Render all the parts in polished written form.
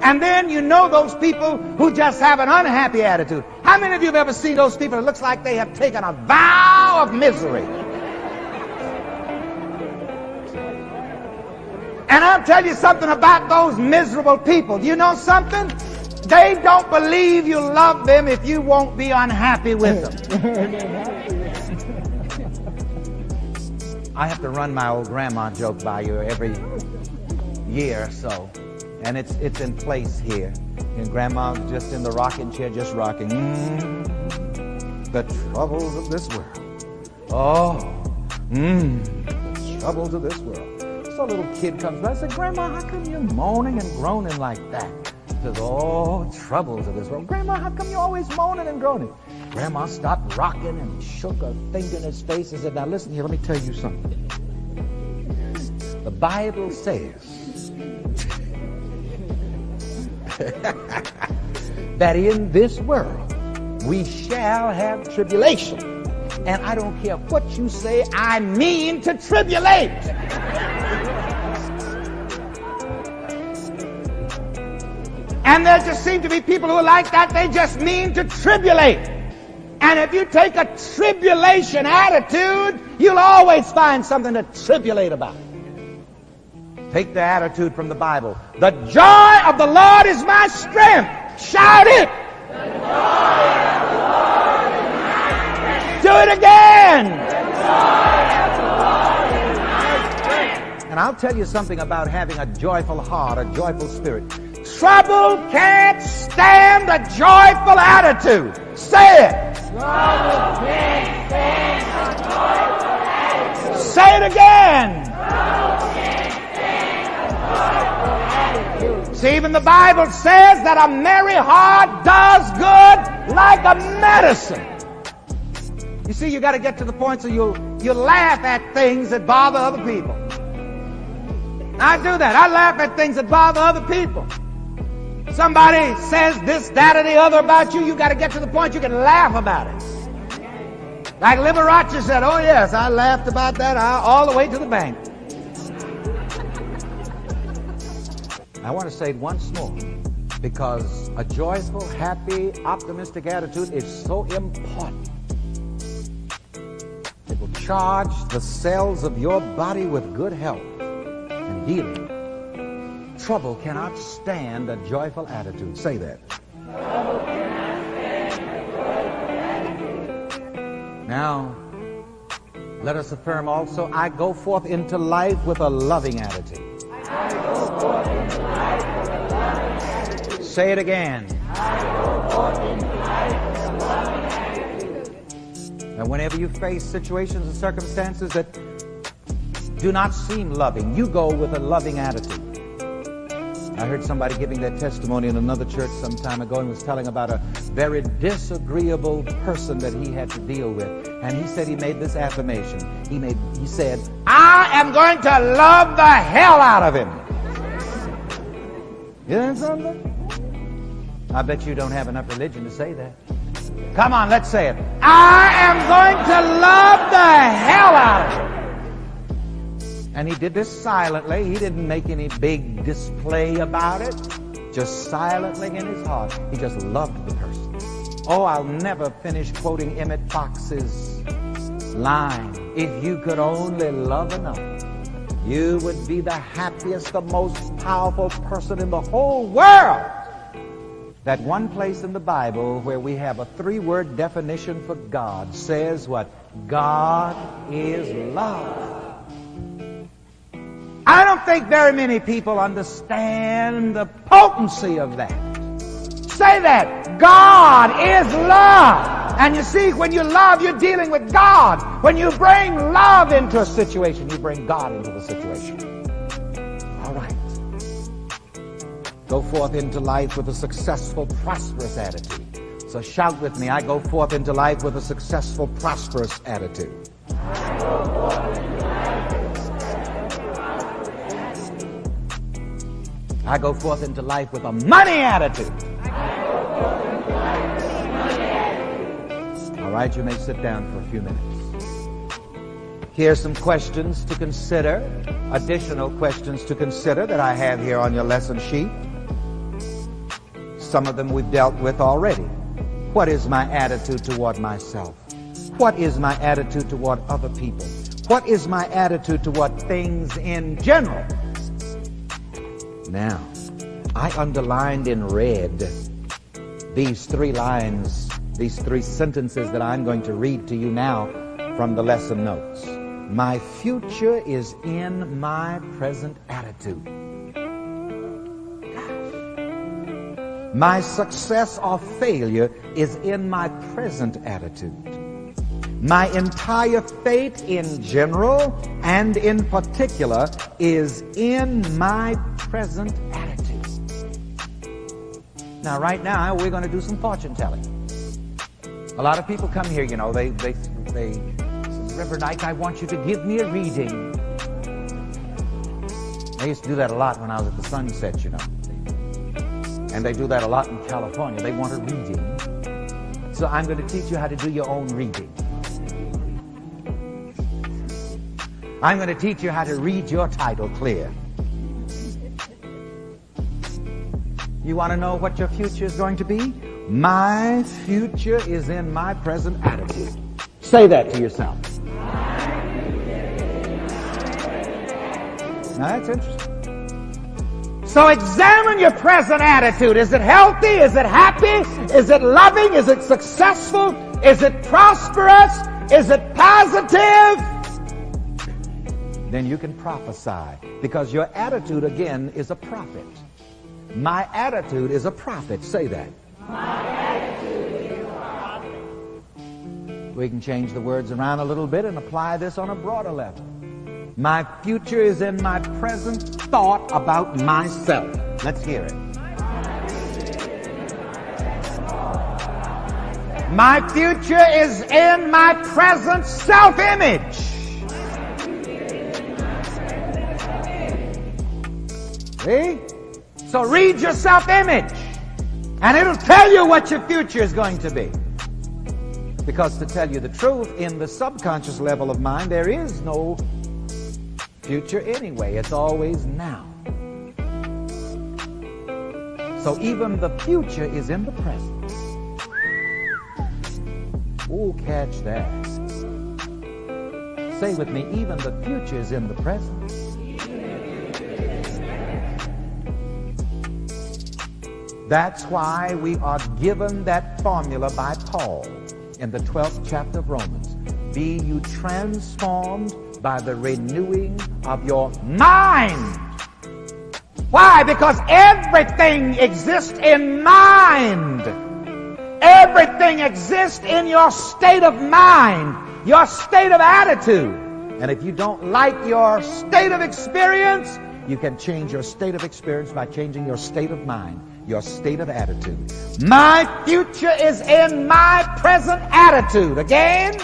And then you know those people who just have an unhappy attitude. How many of you have ever seen those people that looks like they have taken a vow of misery? And I'll tell you something about those miserable people. Do you know something? They don't believe you love them if you won't be unhappy with them. I have to run my old grandma joke by you every year or so. And it's in place here. And grandma just in the rocking chair, just rocking. The troubles of this world. The troubles of this world. So a little kid comes by and says, Grandma, how come you're moaning and groaning like that? He says, oh, troubles of this world. Grandma, how come you're always moaning and groaning? Grandma stopped rocking and shook a thing in his face and said, now listen here, let me tell you something. The Bible says that in this world we shall have tribulation. And I don't care what you say, I mean to tribulate. And there just seem to be people who are like that. They just mean to tribulate. And if you take a tribulation attitude, you'll always find something to tribulate about. Take the attitude from the Bible. The joy of the Lord is my strength. Shout it. The joy of the Lord is my strength. Do it again. The joy of the Lord is my strength. And I'll tell you something about having a joyful heart, a joyful spirit. Trouble can't stand a joyful attitude. Say it. Trouble can't stand a joyful attitude. Say it again. Trouble can't stand a joyful attitude. See, even the Bible says that a merry heart does good like a medicine. You see, you got to get to the point so you laugh at things that bother other people. I do that. I laugh at things that bother other people. Somebody says this, that, or the other about you, you got to get to the point you can laugh about it. Like Liberace said, oh yes, I laughed about that all the way to the bank. I want to say it once more, because a joyful, happy, optimistic attitude is so important. It will charge the cells of your body with good health and healing. Trouble cannot stand a joyful attitude. Say that. Trouble cannot stand a joyful attitude. Now, let us affirm also, I go forth into life with a loving attitude. I go forth into life with a loving attitude. Say it again. I go forth into life with a loving attitude. And whenever you face situations and circumstances that do not seem loving, you go with a loving attitude. I heard somebody giving that testimony in another church some time ago and was telling about a very disagreeable person that he had to deal with. And he said he made this affirmation. He said, I am going to love the hell out of him. You know something? I bet you don't have enough religion to say that. Come on, let's say it. I am going to love the hell out of him. And he did this silently. He didn't make any big display about it. Just silently in his heart. He just loved the person. Oh, I'll never finish quoting Emmett Fox's line. If you could only love enough, you would be the happiest, the most powerful person in the whole world. That one place in the Bible where we have a 3-word definition for God says what? God is love. I don't think very many people understand the potency of that. Say that. God is love. And you see, when you love, you're dealing with God. When you bring love into a situation, you bring God into the situation. All right. Go forth into life with a successful, prosperous attitude. So shout with me, I go forth into life with a successful, prosperous attitude. I go forth into life with a successful, prosperous attitude. I go forth into life with a money attitude. I go forth into life with a money attitude. All right, you may sit down for a few minutes. Here are some questions to consider, additional questions to consider that I have here on your lesson sheet. Some of them we've dealt with already. What is my attitude toward myself? What is my attitude toward other people? What is my attitude toward things in general? Now, I underlined in red these 3 lines, these 3 sentences that I'm going to read to you now from the lesson notes. My future is in my present attitude. My success or failure is in my present attitude. My entire fate in general and in particular is in my present attitude. Now, right now, we're going to do some fortune telling. A lot of people come here, you know, they say, Rev Ike, I want you to give me a reading. I used to do that a lot when I was at the Sunset, you know. And they do that a lot in California. They want a reading. So I'm going to teach you how to do your own reading. I'm going to teach you how to read your title clear. You want to know what your future is going to be? My future is in my present attitude. Say that to yourself. Now that's interesting. So examine your present attitude. Is it healthy? Is it happy? Is it loving? Is it successful? Is it prosperous? Is it positive? Then you can prophesy, because your attitude again is a prophet. My attitude is a prophet. Say that. My attitude is a prophet. We can change the words around a little bit and apply this on a broader level. My future is in my present thought about myself. Let's hear it. My future is in my present self-image. See? So read your self-image, and it'll tell you what your future is going to be. Because to tell you the truth, in the subconscious level of mind, there is no future anyway. It's always now. So even the future is in the present. Oh, catch that. Say with me, even the future is in the present. That's why we are given that formula by Paul in the 12th chapter of Romans. Be you transformed by the renewing of your mind. Why? Because everything exists in mind. Everything exists in your state of mind, your state of attitude. And if you don't like your state of experience, you can change your state of experience by changing your state of mind, your state of attitude. My future is in my present attitude. Again.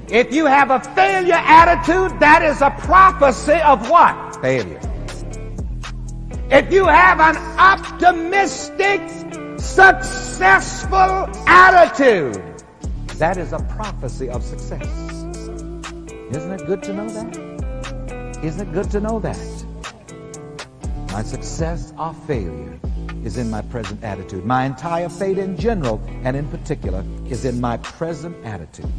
If you have a failure attitude, that is a prophecy of what? Failure. If you have an optimistic, successful attitude, that is a prophecy of success. Isn't it good to know that? Isn't it good to know that? My success or failure is in my present attitude. My entire fate in general and in particular is in my present attitude.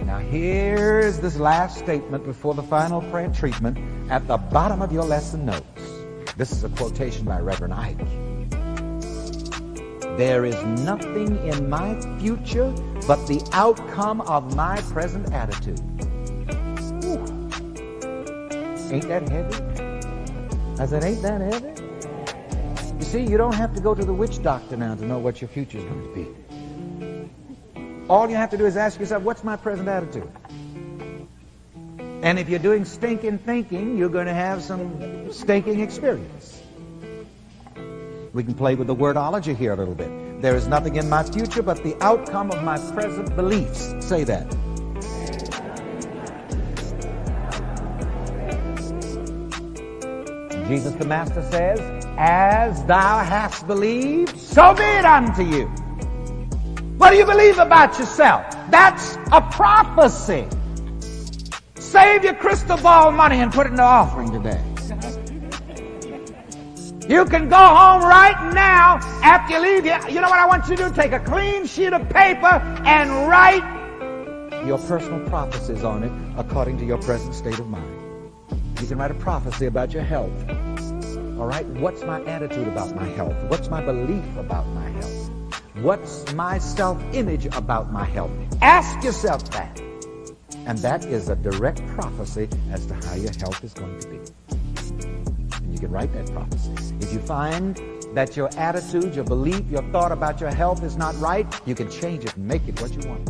Now here's this last statement before the final prayer treatment at the bottom of your lesson notes. This is a quotation by Rev Ike. There is nothing in my future but the outcome of my present attitude. Ooh. Ain't that heavy? I said, ain't that heavy? You see, you don't have to go to the witch doctor now to know what your future is going to be. All you have to do is ask yourself, what's my present attitude? And if you're doing stinking thinking, you're going to have some stinking experience. We can play with the wordology here a little bit. There is nothing in my future but the outcome of my present beliefs. Say that. Jesus the Master says, as thou hast believed, so be it unto you. What do you believe about yourself? That's a prophecy. Save your crystal ball money and put it in the offering today. You can go home right now after you leave here. You know what I want you to do? Take a clean sheet of paper and write your personal prophecies on it according to your present state of mind. You can write a prophecy about your health. All right? What's my attitude about my health? What's my belief about my health? What's my self-image about my health? Ask yourself that. And that is a direct prophecy as to how your health is going to be. And you can write that prophecy. If you find that your attitude, your belief, your thought about your health is not right, you can change it and make it what you want.